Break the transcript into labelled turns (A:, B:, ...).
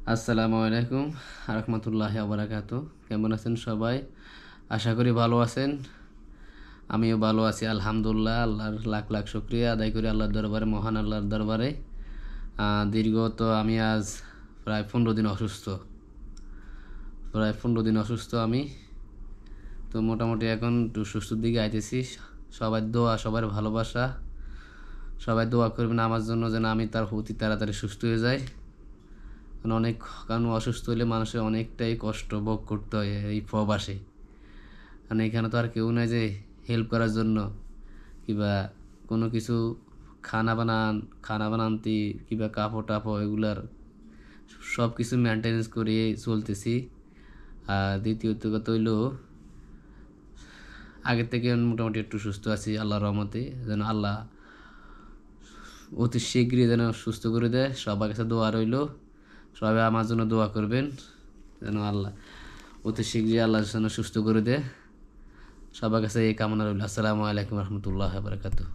A: আসসালামু আলাইকুম রহমতুল্লাহি ওয়া কেমন আছেন সবাই? আশা করি ভালো আছেন। আমিও ভালো আছি আলহামদুলিল্লাহ। আল্লাহর লাখ লাখ শুকরিয়া আদায় করি আল্লাহর দরবারে, মহান আল্লাহর দরবারে। দীর্ঘত আমি আজ প্রায় 15 দিন অসুস্থ। আমি। তো মোটামুটি এখন একটু সুস্থর দিকে আইতেছি। সবার দোয়া, সবার ভালোবাসা, সবাই দোয়া করবেন আমার জন্য যেন আমি তার অতি তাড়াতাড়ি সুস্থ হয়ে যাই। কারণ অসুস্থ হলে মানুষের অনেকটাই কষ্ট ভোগ করতে হয় এই প্রবাসে। কারণ এখানে তো আর কেউ নাই যে হেল্প করার জন্য, কিংবা কোনো কিছু খানা বানান্তি কিংবা কাপড় টাপড় এগুলার সব কিছু মেনটেনেন্স করে চলতেছি। আর দ্বিতীয়ত কথা হইলো, আগের থেকে মোটামুটি একটু সুস্থ আছি আল্লাহর রহমতে। যেন আল্লাহ অতি শীঘ্রই যেন সুস্থ করে দেয়। সবার কাছে দোয়া রইল, সবাই আমার জন্য দোয়া করবেন যেন আল্লাহ অতি শীঘ্রই আল্লাহ যেন সুস্থ করে দেয়। সবার কাছে এই কামনা রইল। আসসালামু আলাইকুম রহমতুল্লাহ বারাকাতুহু।